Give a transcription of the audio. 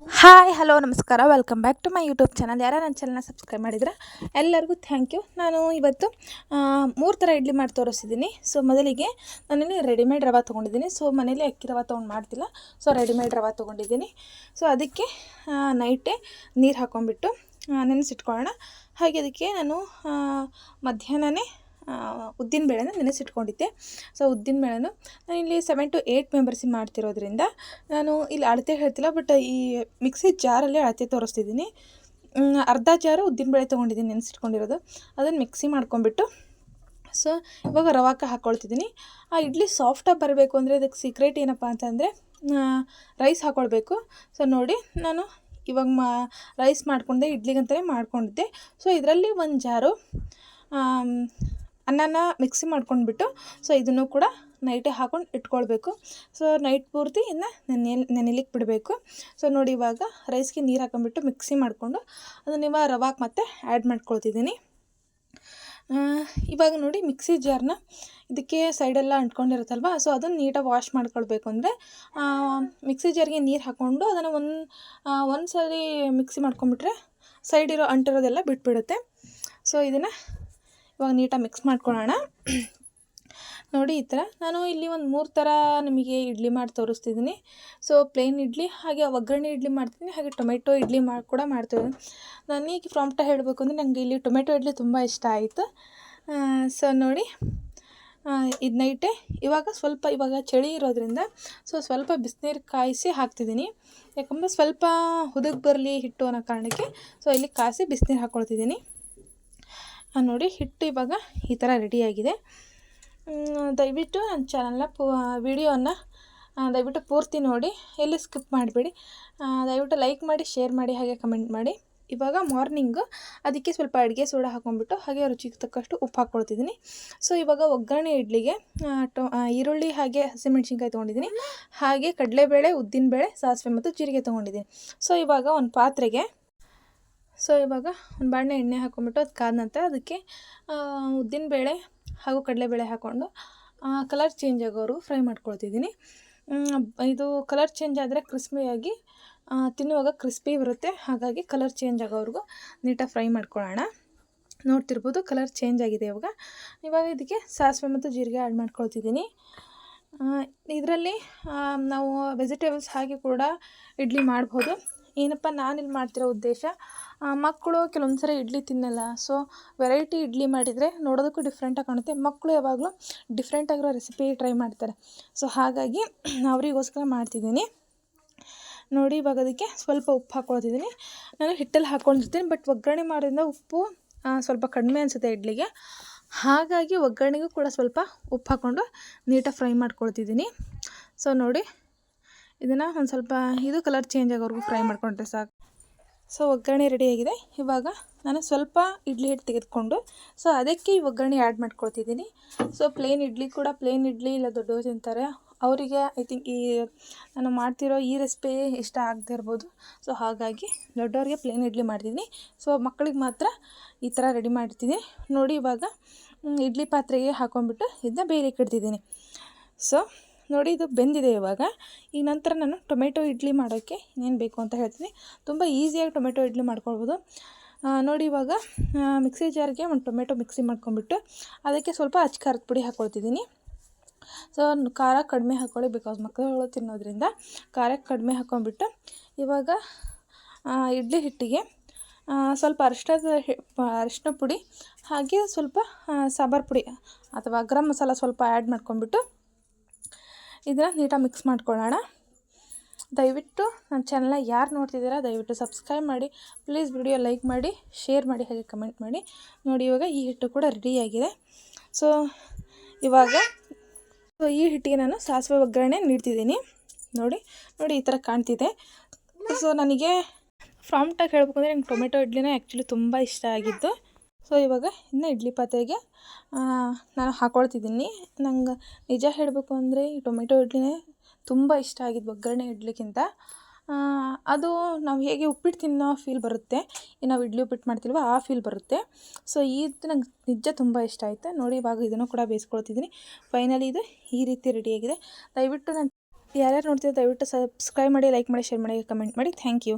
Hi hello ನಮಸ್ಕಾರ welcome back to my YouTube channel. ಯಾರು ನನ್ನ ಚಾನಲ್ನ ಸಬ್ಸ್ಕ್ರೈಬ್ ಮಾಡಿದ್ರೆ ಎಲ್ಲರಿಗೂ ಥ್ಯಾಂಕ್ ಯು. ನಾನು ಇವತ್ತು 3 ಥರ ಇಡ್ಲಿ ಮಾಡಿ ತೋರಿಸಿದ್ದೀನಿ. ಸೊ ಮೊದಲಿಗೆ ನಾನಿಲ್ಲಿ ರೆಡಿಮೇಡ್ ರವೆ ತೊಗೊಂಡಿದ್ದೀನಿ. ಸೊ ಮನೇಲಿ ಅಕ್ಕಿ ರವೆ ತೊಗೊಂಡು ಮಾಡ್ತಿಲ್ಲ, ಸೊ ರೆಡಿಮೇಡ್ ರವೆ ತೊಗೊಂಡಿದ್ದೀನಿ. ಸೊ ಅದಕ್ಕೆ ನೈಟೇ ನೀರು ಹಾಕ್ಕೊಂಡ್ಬಿಟ್ಟು ನೆನೆಸಿಟ್ಕೊಳ್ಳೋಣ. ಹಾಗೆ ಅದಕ್ಕೆ ನಾನು ಮಧ್ಯಾಹ್ನನೇ ಉದ್ದಿನಬೇಳೆನ ನೆನೆಸಿಟ್ಕೊಂಡಿದ್ದೆ. ಸೊ ಉದ್ದಿನಬೇಳೆನು ನಾನು ಇಲ್ಲಿ 7 to 8 ಮೆಂಬರ್ಸಿಗೆ ಮಾಡ್ತಿರೋದ್ರಿಂದ ನಾನು ಇಲ್ಲಿ ಅಳತೆ ಹೇಳ್ತಿಲ್ಲ, ಬಟ್ ಈ ಮಿಕ್ಸಿ ಜಾರಲ್ಲಿ ಅಳತೆ ತೋರಿಸ್ತಿದ್ದೀನಿ. ಅರ್ಧ ಜಾರು ಉದ್ದಿನಬೇಳೆ ತೊಗೊಂಡಿದ್ದೀನಿ ನೆನೆಸಿಟ್ಕೊಂಡಿರೋದು, ಅದನ್ನು ಮಿಕ್ಸಿ ಮಾಡ್ಕೊಂಬಿಟ್ಟು ಸೊ ಇವಾಗ ರವಾಕ ಹಾಕ್ಕೊಳ್ತಿದ್ದೀನಿ. ಆ ಇಡ್ಲಿ ಸಾಫ್ಟಾಗಿ ಬರಬೇಕು ಅಂದರೆ ಅದಕ್ಕೆ ಸೀಕ್ರೆಟ್ ಏನಪ್ಪ ಅಂತಂದರೆ ರೈಸ್ ಹಾಕ್ಕೊಳ್ಬೇಕು. ಸೊ ನೋಡಿ, ನಾನು ಇವಾಗ ರೈಸ್ ಮಾಡ್ಕೊಂಡೆ, ಇಡ್ಲಿಗಂತಲೇ ಮಾಡ್ಕೊಂಡಿದ್ದೆ. ಸೊ ಇದರಲ್ಲಿ ಒಂದು ಜಾರು ಅನ್ನನ ಮಿಕ್ಸಿ ಮಾಡ್ಕೊಂಡ್ಬಿಟ್ಟು ಸೊ ಇದನ್ನು ಕೂಡ ನೈಟೇ ಹಾಕ್ಕೊಂಡು ಇಟ್ಕೊಳ್ಬೇಕು. ಸೊ ನೈಟ್ ಪೂರ್ತಿ ಇನ್ನು ನೆನೆಲಿಕ್ಕೆ ಬಿಡಬೇಕು. ಸೊ ನೋಡಿ, ಇವಾಗ ರೈಸ್ಗೆ ನೀರು ಹಾಕೊಂಡ್ಬಿಟ್ಟು ಮಿಕ್ಸಿ ಮಾಡಿಕೊಂಡು ಅದನ್ನು ಇವಾಗ ರವಾಕ್ ಮತ್ತೆ ಆ್ಯಡ್ ಮಾಡ್ಕೊಳ್ತಿದ್ದೀನಿ. ಇವಾಗ ನೋಡಿ, ಮಿಕ್ಸಿ ಜಾರ್ನ ಇದಕ್ಕೆ ಸೈಡೆಲ್ಲ ಅಂಟ್ಕೊಂಡಿರುತ್ತಲ್ವ, ಸೊ ಅದನ್ನು ನೀಟಾಗಿ ವಾಶ್ ಮಾಡ್ಕೊಳ್ಬೇಕು. ಅಂದರೆ ಮಿಕ್ಸಿ ಜಾರ್ಗೆ ನೀರು ಹಾಕ್ಕೊಂಡು ಅದನ್ನು ಒಂದು ಸರಿ ಮಿಕ್ಸಿ ಮಾಡ್ಕೊಂಬಿಟ್ರೆ ಸೈಡಿರೋ ಅಂಟಿರೋದೆಲ್ಲ ಬಿಟ್ಬಿಡುತ್ತೆ. ಸೊ ಇದನ್ನು ಇವಾಗ ನೀಟಾಗಿ ಮಿಕ್ಸ್ ಮಾಡ್ಕೊಳ್ಳೋಣ. ನೋಡಿ, ಈ ಥರ ನಾನು ಇಲ್ಲಿ ಒಂದು 3 ಥರ ನಿಮಗೆ ಇಡ್ಲಿ ಮಾಡಿ ತೋರಿಸ್ತಿದ್ದೀನಿ. ಸೊ ಪ್ಲೇನ್ ಇಡ್ಲಿ, ಹಾಗೆ ಒಗ್ಗರಣೆ ಇಡ್ಲಿ ಮಾಡ್ತೀನಿ, ಹಾಗೆ ಟೊಮೆಟೊ ಇಡ್ಲಿ ಕೂಡ ಮಾಡ್ತಿದ್ದೀನಿ. ನನಗೆ ಪ್ರಾಂಪ್ಟಾಗಿ ಹೇಳಬೇಕು ಅಂದರೆ ನನಗೆ ಇಲ್ಲಿ ಟೊಮೆಟೊ ಇಡ್ಲಿ ತುಂಬ ಇಷ್ಟ ಆಯಿತು. ಸೊ ನೋಡಿ, ಇದು ನೈಟೇ ಇವಾಗ ಚಳಿ ಇರೋದ್ರಿಂದ ಸ್ವಲ್ಪ ಬಿಸಿನೀರು ಕಾಯಿಸಿ ಹಾಕ್ತಿದ್ದೀನಿ. ಯಾಕಂದರೆ ಸ್ವಲ್ಪ ಹುದುಗ್ ಬರಲಿ ಹಿಟ್ಟು ಅನ್ನೋ ಕಾರಣಕ್ಕೆ ಸೊ ಇಲ್ಲಿ ಕಾಯಿಸಿ ಬಿಸಿನೀರು ಹಾಕ್ಕೊಳ್ತಿದ್ದೀನಿ. ನೋಡಿ, ಹಿಟ್ಟು ಇವಾಗ ಈ ಥರ ರೆಡಿಯಾಗಿದೆ. ದಯವಿಟ್ಟು ನನ್ನ ಚಾನಲ್ನ ವಿಡಿಯೋನ ದಯವಿಟ್ಟು ಪೂರ್ತಿ ನೋಡಿ, ಎಲ್ಲಿ ಸ್ಕಿಪ್ ಮಾಡಿಬಿಡಿ. ದಯವಿಟ್ಟು ಲೈಕ್ ಮಾಡಿ, ಶೇರ್ ಮಾಡಿ, ಹಾಗೆ ಕಮೆಂಟ್ ಮಾಡಿ. ಇವಾಗ ಮಾರ್ನಿಂಗು ಅದಕ್ಕೆ ಸ್ವಲ್ಪ ಅಡುಗೆ ಸೋಡಾ ಹಾಕ್ಕೊಂಡ್ಬಿಟ್ಟು ಹಾಗೆ ರುಚಿಗೆ ತಕ್ಕಷ್ಟು ಉಪ್ಪು ಹಾಕ್ಕೊಳ್ತಿದ್ದೀನಿ. ಸೊ ಇವಾಗ ಒಗ್ಗರಣೆ ಇಡ್ಲಿಗೆ ಈರುಳ್ಳಿ ಹಾಗೆ ಹಸಿಮೆಣ್ಸಿನ್ಕಾಯಿ ತೊಗೊಂಡಿದ್ದೀನಿ, ಹಾಗೆ ಕಡಲೆಬೇಳೆ, ಉದ್ದಿನಬೇಳೆ, ಸಾಸಿವೆ ಮತ್ತು ಜೀರಿಗೆ ತೊಗೊಂಡಿದ್ದೀನಿ. ಸೊ ಇವಾಗ ಒಂದು ಪಾತ್ರೆಗೆ ಇವಾಗ ಒಂದು ಬಾಣಲೆ ಎಣ್ಣೆ ಹಾಕ್ಕೊಂಬಿಟ್ಟು ಅದು ಕಾದ ನಂತರ ಅದಕ್ಕೆ ಉದ್ದಿನಬೇಳೆ ಹಾಗೂ ಕಡಲೆಬೇಳೆ ಹಾಕ್ಕೊಂಡು ಕಲರ್ ಚೇಂಜ್ ಆಗೋವರೆಗೂ ಫ್ರೈ ಮಾಡ್ಕೊಳ್ತಿದ್ದೀನಿ. ಇದು ಕಲರ್ ಚೇಂಜ್ ಆದರೆ ಕ್ರಿಸ್ಪಿಯಾಗಿ ತಿನ್ನುವಾಗ ಕ್ರಿಸ್ಪಿ ಬರುತ್ತೆ. ಹಾಗಾಗಿ ಕಲರ್ ಚೇಂಜ್ ಆಗೋವರೆಗೂ ನೀಟಾಗಿ ಫ್ರೈ ಮಾಡ್ಕೊಳ್ಳೋಣ. ನೋಡ್ತಿರ್ಬೋದು, ಕಲರ್ ಚೇಂಜ್ ಆಗಿದೆ. ಇವಾಗ ಇದಕ್ಕೆ ಸಾಸಿವೆ ಮತ್ತು ಜೀರಿಗೆ ಆ್ಯಡ್ ಮಾಡ್ಕೊಳ್ತಿದ್ದೀನಿ. ಇದರಲ್ಲಿ ನಾವು ವೆಜಿಟೇಬಲ್ಸ್ ಹಾಗೆ ಕೂಡ ಇಡ್ಲಿ ಮಾಡ್ಬೋದು. ಏನಪ್ಪ ನಾನಿಲ್ಲಿ ಮಾಡ್ತಿರೋ ಉದ್ದೇಶ, ಮಕ್ಕಳು ಕೆಲವೊಂದು ಸರಿ ಇಡ್ಲಿ ತಿನ್ನಲ್ಲ. ಸೊ ವೆರೈಟಿ ಇಡ್ಲಿ ಮಾಡಿದರೆ ನೋಡೋದಕ್ಕೂ ಡಿಫ್ರೆಂಟಾಗಿ ಕಾಣುತ್ತೆ. ಮಕ್ಕಳು ಯಾವಾಗಲೂ ಡಿಫ್ರೆಂಟಾಗಿರೋ ರೆಸಿಪಿ ಟ್ರೈ ಮಾಡ್ತಾರೆ. ಸೊ ಹಾಗಾಗಿ ಅವರಿಗೋಸ್ಕರ ಮಾಡ್ತಿದ್ದೀನಿ. ನೋಡಿ, ಇವಾಗ ಅದಕ್ಕೆ ಸ್ವಲ್ಪ ಉಪ್ಪು ಹಾಕ್ಕೊಳ್ತಿದ್ದೀನಿ. ನಾನು ಹಿಟ್ಟಲ್ಲಿ ಹಾಕ್ಕೊಂಡಿರ್ತೀನಿ, ಬಟ್ ಒಗ್ಗರಣೆ ಮಾಡೋದ್ರಿಂದ ಉಪ್ಪು ಸ್ವಲ್ಪ ಕಡಿಮೆ ಅನಿಸುತ್ತೆ ಇಡ್ಲಿಗೆ. ಹಾಗಾಗಿ ಒಗ್ಗರಣೆಗೂ ಕೂಡ ಸ್ವಲ್ಪ ಉಪ್ಪು ಹಾಕ್ಕೊಂಡು ನೀಟಾಗಿ ಫ್ರೈ ಮಾಡ್ಕೊಳ್ತಿದ್ದೀನಿ. ಸೊ ನೋಡಿ, ಇದನ್ನು ಒಂದು ಸ್ವಲ್ಪ ಇದು ಕಲರ್ ಚೇಂಜ್ ಆಗೋವರೆಗೂ ಫ್ರೈ ಮಾಡ್ಕೊಂಡ್ರೆ ಸಾಕು. ಸೊ ಒಗ್ಗರಣೆ ರೆಡಿಯಾಗಿದೆ. ಇವಾಗ ನಾನು ಸ್ವಲ್ಪ ಇಡ್ಲಿ ಹಿಟ್ಟು ತೆಗೆದುಕೊಂಡು ಸೊ ಅದಕ್ಕೆ ಈ ಒಗ್ಗರಣೆ ಆ್ಯಡ್ ಮಾಡ್ಕೊಳ್ತಿದ್ದೀನಿ. ಸೊ ಪ್ಲೇನ್ ಇಡ್ಲಿ ಕೂಡ ಪ್ಲೇನ್ ಇಡ್ಲಿ ಇಲ್ಲ ದೊಡ್ಡವರು ತಿಂತಾರೆ, ಅವರಿಗೆ ಐ ಥಿಂಕ್ ಈ ನಾನು ಮಾಡ್ತಿರೋ ಈ ರೆಸಿಪಿ ಇಷ್ಟ ಆಗದೆ ಇರ್ಬೋದು. ಸೊ ಹಾಗಾಗಿ ದೊಡ್ಡವ್ರಿಗೆ ಪ್ಲೇನ್ ಇಡ್ಲಿ ಮಾಡ್ತಿದ್ದೀನಿ. ಸೊ ಮಕ್ಕಳಿಗೆ ಮಾತ್ರ ಈ ಥರ ರೆಡಿ ಮಾಡ್ತಿದ್ದೀನಿ. ನೋಡಿ, ಇವಾಗ ಇಡ್ಲಿ ಪಾತ್ರೆಗೆ ಹಾಕ್ಕೊಂಡ್ಬಿಟ್ಟು ಇದನ್ನ ಬೇಯಲಿಕ್ಕೆ ಇಡ್ತಿದ್ದೀನಿ. ಸೊ ನೋಡಿ, ಇದು ಬೆಂದಿದೆ. ಇವಾಗ ಈಗ ನಂತರ ನಾನು ಟೊಮೆಟೊ ಇಡ್ಲಿ ಮಾಡೋಕ್ಕೆ ಇನ್ನೇನು ಬೇಕು ಅಂತ ಹೇಳ್ತೀನಿ. ತುಂಬ ಈಸಿಯಾಗಿ ಟೊಮೆಟೊ ಇಡ್ಲಿ ಮಾಡ್ಕೊಳ್ಬೋದು. ನೋಡಿ, ಇವಾಗ ಮಿಕ್ಸಿ ಜಾರ್ಗೆ ಒಂದು ಟೊಮೆಟೊ ಮಿಕ್ಸಿ ಮಾಡ್ಕೊಂಡ್ಬಿಟ್ಟು ಅದಕ್ಕೆ ಸ್ವಲ್ಪ ಖಾರದ ಪುಡಿ ಹಾಕ್ಕೊಳ್ತಿದ್ದೀನಿ. ಸೊ ಖಾರ ಕಡಿಮೆ ಹಾಕ್ಕೊಳ್ಳಿ, ಬಿಕಾಸ್ ಮಕ್ಕಳು ತಿನ್ನೋದ್ರಿಂದ ಖಾರ ಕಡಿಮೆ ಹಾಕ್ಕೊಂಡ್ಬಿಟ್ಟು ಇವಾಗ ಇಡ್ಲಿ ಹಿಟ್ಟಿಗೆ ಸ್ವಲ್ಪ ಅರಿಶಿನ ಪುಡಿ ಹಾಗೆ ಸ್ವಲ್ಪ ಸಾಂಬಾರು ಪುಡಿ ಅಥವಾ ಗರಂ ಮಸಾಲ ಸ್ವಲ್ಪ ಆ್ಯಡ್ ಮಾಡ್ಕೊಂಡ್ಬಿಟ್ಟು ಇದನ್ನು ನೀಟಾಗಿ ಮಿಕ್ಸ್ ಮಾಡ್ಕೊಳ್ಳೋಣ. ದಯವಿಟ್ಟು ನನ್ನ ಚಾನಲ್ನ ಯಾರು ನೋಡ್ತಿದ್ದೀರಾ ದಯವಿಟ್ಟು ಸಬ್ಸ್ಕ್ರೈಬ್ ಮಾಡಿ, ಪ್ಲೀಸ್ ವಿಡಿಯೋ ಲೈಕ್ ಮಾಡಿ, ಶೇರ್ ಮಾಡಿ, ಹಾಗೆ ಕಮೆಂಟ್ ಮಾಡಿ. ನೋಡಿ, ಇವಾಗ ಈ ಹಿಟ್ಟು ಕೂಡ ರೆಡಿಯಾಗಿದೆ. ಸೊ ಇವಾಗ ಈ ಹಿಟ್ಟಿಗೆ ನಾನು ಸಾಸಿವೆ ಒಗ್ಗರಣೆ ನೀಡ್ತಿದ್ದೀನಿ. ನೋಡಿ, ಈ ಥರ ಕಾಣ್ತಿದೆ. ಸೊ ನನಗೆ ಪ್ರಾಂಪ್ಟಾಗಿ ಹೇಳಬೇಕು ಅಂದರೆ ನಂಗೆ ಟೊಮೆಟೊ ಇಡ್ಲಿನೇ ಆ್ಯಕ್ಚುಲಿ ತುಂಬ ಇಷ್ಟ ಆಗಿದ್ದು. ಸೊ ಇವಾಗ ಇನ್ನು ಇಡ್ಲಿ ಪಾತ್ರೆಗೆ ನಾನು ಹಾಕ್ಕೊಳ್ತಿದ್ದೀನಿ. ನಂಗೆ ನಿಜ ಹೇಳಬೇಕು ಅಂದರೆ ಈ ಟೊಮೆಟೊ ಇಡ್ಲಿನೇ ತುಂಬ ಇಷ್ಟ ಆಗಿದ್ದು ಒಗ್ಗರಣೆ ಇಡ್ಲಿಕ್ಕಿಂತ. ಅದು ನಾವು ಹೇಗೆ ಉಪ್ಪಿಟ್ಟು ತಿನ್ನೋ ಫೀಲ್ ಬರುತ್ತೆ, ನಾವು ಇಡ್ಲಿ ಉಪ್ಪಿಟ್ಟು ಮಾಡ್ತೀಲ್ವ ಆ ಫೀಲ್ ಬರುತ್ತೆ. ಸೊ ಇದು ನಂಗೆ ನಿಜ ತುಂಬ ಇಷ್ಟ ಆಯಿತು. ನೋಡಿ, ಇವಾಗ ಇದನ್ನು ಕೂಡ ಬೇಯಿಸ್ಕೊಳ್ತಿದ್ದೀನಿ. ಫೈನಲಿ ಇದು ಈ ರೀತಿ ರೆಡಿಯಾಗಿದೆ. ದಯವಿಟ್ಟು ನನ್ನ ಯಾರ್ಯಾರು ನೋಡ್ತೀರಾ ದಯವಿಟ್ಟು ಸಬ್ಸ್ಕ್ರೈಬ್ ಮಾಡಿ, ಲೈಕ್ ಮಾಡಿ, ಶೇರ್ ಮಾಡಿ, ಕಮೆಂಟ್ ಮಾಡಿ. Thank you.